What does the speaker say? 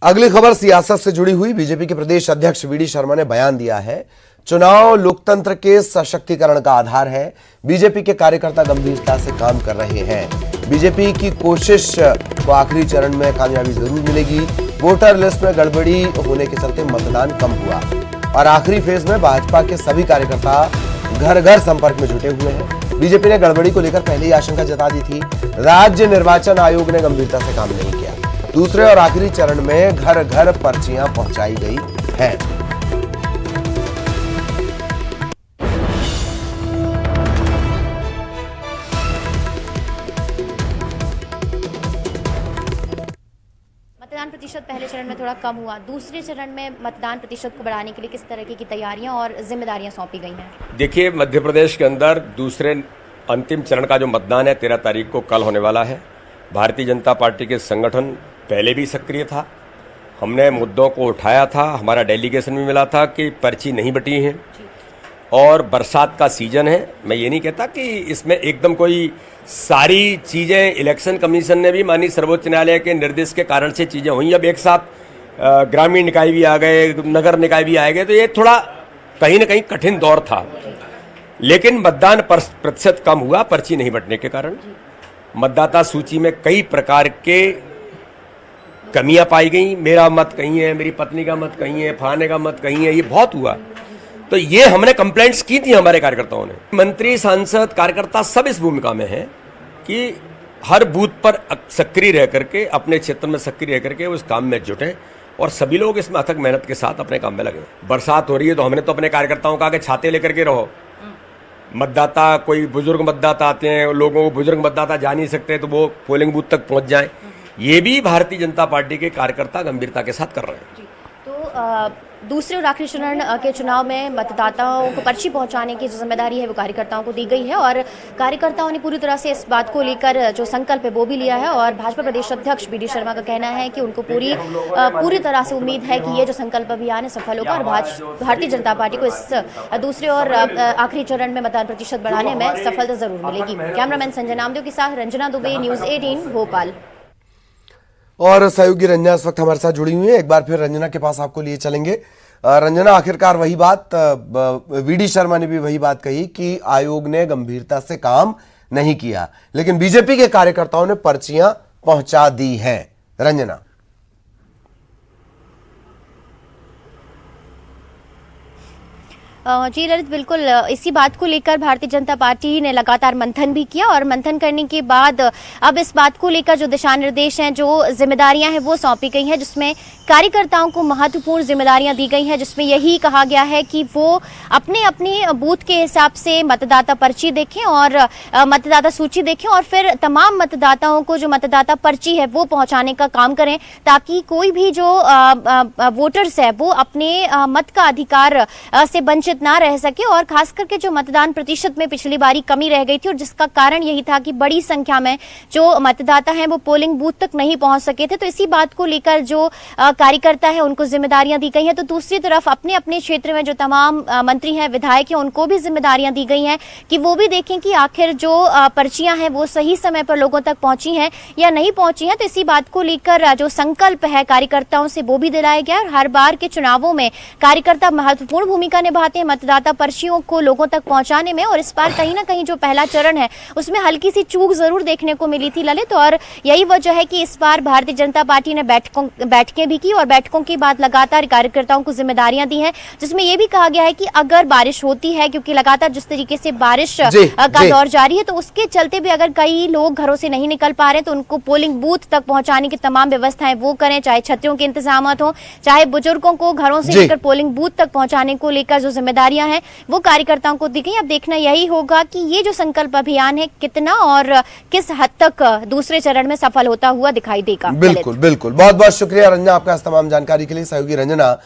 अगली खबर सियासत से जुड़ी हुई। बीजेपी के प्रदेश अध्यक्ष वीडी शर्मा ने बयान दिया है, चुनाव लोकतंत्र के सशक्तिकरण का आधार है। बीजेपी के कार्यकर्ता गंभीरता से काम कर रहे हैं। बीजेपी की कोशिश को आखिरी चरण में कामयाबी जरूर मिलेगी। वोटर लिस्ट में गड़बड़ी होने के चलते मतदान कम हुआ और आखिरी फेज में भाजपा के सभी कार्यकर्ता घर घर संपर्क में जुटे हुए हैं। बीजेपी ने गड़बड़ी को लेकर पहले ही आशंका जता दी थी। राज्य निर्वाचन आयोग ने गंभीरता से काम नहीं किया। दूसरे और आखिरी चरण में घर घर पर्चियां पहुंचाई गई हैं। मतदान प्रतिशत पहले चरण में थोड़ा कम हुआ, दूसरे चरण में मतदान प्रतिशत को बढ़ाने के लिए किस तरह की तैयारियां और जिम्मेदारियां सौंपी गई हैं? देखिए, मध्य प्रदेश के अंदर दूसरे अंतिम चरण का जो मतदान है 13 तारीख को कल होने वाला है। भारतीय जनता पार्टी के संगठन पहले भी सक्रिय था। हमने मुद्दों को उठाया था, हमारा डेलीगेशन भी मिला था कि पर्ची नहीं बटी है और बरसात का सीजन है। मैं ये नहीं कहता कि इसमें एकदम कोई सारी चीज़ें, इलेक्शन कमीशन ने भी माननीय सर्वोच्च न्यायालय के निर्देश के कारण से चीज़ें हुई। अब एक साथ ग्रामीण निकाय भी आ गए, नगर निकाय भी आ गए, तो ये थोड़ा कहीं ना कहीं कठिन दौर था। लेकिन मतदान प्रतिशत कम हुआ पर्ची नहीं बटने के कारण। मतदाता सूची में कई प्रकार के कमियां पाई गई। मेरा मत कहीं है, मेरी पत्नी का मत कहीं है, फलाने का मत कहीं है, ये बहुत हुआ। तो ये हमने कंप्लेंट्स की थी हमारे कार्यकर्ताओं ने। मंत्री, सांसद, कार्यकर्ता सब इस भूमिका में हैं कि हर बूथ पर सक्रिय रह करके, अपने क्षेत्र में सक्रिय रह करके उस काम में जुटें और सभी लोग इसमें अथक मेहनत के साथ अपने काम में लगे। बरसात हो रही है तो हमने तो अपने कार्यकर्ताओं का छाते लेकर के रहो। मतदाता, कोई बुजुर्ग मतदाता आते हैं, लोगों को बुजुर्ग मतदाता जा नहीं सकते तो वो पोलिंग बूथ तक पहुंच जाएं। ये भी भारतीय जनता पार्टी के कार्यकर्ता गंभीरता के साथ कर रहे हैं। तो दूसरे और आखिरी चरण के चुनाव में मतदाताओं को पर्ची पहुंचाने की जो जिम्मेदारी है वो कार्यकर्ताओं को दी गई है और कार्यकर्ताओं ने पूरी तरह से इस बात को लेकर जो संकल्प है वो भी लिया है। और भाजपा प्रदेश अध्यक्ष वीडी शर्मा का कहना है कि उनको पूरी तरह से उम्मीद है कि ये जो संकल्प अभियान है सफल होगा और भारतीय जनता पार्टी को इस दूसरे और आखिरी चरण में मतदान प्रतिशत बढ़ाने में सफलता जरूर मिलेगी। कैमरामैन संजय नामदेव के साथ रंजना दुबे, न्यूज़ 18 भोपाल। और सहयोगी रंजना इस वक्त हमारे साथ जुड़ी हुई है। एक बार फिर रंजना के पास आपको लिए चलेंगे। रंजना, आखिरकार वही बात, वीडी शर्मा ने भी वही बात कही कि आयोग ने गंभीरता से काम नहीं किया, लेकिन बीजेपी के कार्यकर्ताओं ने पर्चियां पहुंचा दी हैं। रंजना, जी ललित, बिल्कुल इसी बात को लेकर भारतीय जनता पार्टी ने लगातार मंथन भी किया और मंथन करने के बाद अब इस बात को लेकर जो दिशा निर्देश हैं, जो जिम्मेदारियां हैं वो सौंपी गई हैं, जिसमें कार्यकर्ताओं को महत्वपूर्ण जिम्मेदारियां दी गई हैं, जिसमें यही कहा गया है कि वो अपने अपने बूथ के हिसाब से मतदाता पर्ची देखें और मतदाता सूची देखें और फिर तमाम मतदाताओं को जो मतदाता पर्ची है वो पहुंचाने का काम करें, ताकि कोई भी जो वोटर्स है वो अपने मत का अधिकार से वंचित ना रह सके। और खास करके जो मतदान प्रतिशत में पिछली बारी कमी रह गई थी और जिसका कारण यही था कि बड़ी संख्या में जो मतदाता हैं वो पोलिंग बूथ तक नहीं पहुंच सके थे। तो इसी बात को लेकर जो कार्यकर्ता है उनको जिम्मेदारियां दी गई हैं। तो दूसरी तरफ अपने अपने क्षेत्र में जो तमाम मंत्री हैं, विधायक हैं, उनको भी जिम्मेदारियां दी गई हैं कि वो भी देखें कि आखिर जो पर्चियां हैं वो सही समय पर लोगों तक पहुंची हैं या नहीं पहुंची हैं। तो इसी बात को लेकर जो संकल्प है कार्यकर्ताओं से वो भी दिलाया गया। और हर बार के चुनावों में कार्यकर्ता महत्वपूर्ण भूमिका निभाते हैं मतदाता पर्चियों को लोगों तक पहुंचाने में, और इस बार कहीं ना कहीं जो पहला चरण है उसमें हल्की सी चूक जरूर देखने को मिली थी ललित। और यही वजह है कि इस बार भारतीय जनता पार्टी ने बैठकें भी की और बैठकों के बाद लगातार कार्यकर्ताओं को जिम्मेदारियां दी हैं, जिसमें यह भी कहा गया है कि अगर बारिश होती है, क्योंकि लगातार जिस तरीके से बारिश का दौर जारी है, तो उसके चलते भी अगर कई लोग घरों से नहीं निकल पा रहे हैं तो उनको पोलिंग बूथ तक पहुंचाने की तमाम व्यवस्थाएं वो करें, चाहे छतरियों के इंतजाम हो, चाहे बुजुर्गों को घरों से लेकर पोलिंग बूथ तक पहुंचाने को लेकर जो जिम्मेदारियां हैं वो कार्यकर्ताओं को दी गई। अब देखना यही होगा कि ये जो संकल्प अभियान है कितना और किस हद तक दूसरे चरण में सफल होता हुआ दिखाई देगा। बिल्कुल बिल्कुल, बहुत बहुत शुक्रिया रंजना आपका इस तमाम जानकारी के लिए। सहयोगी रंजना।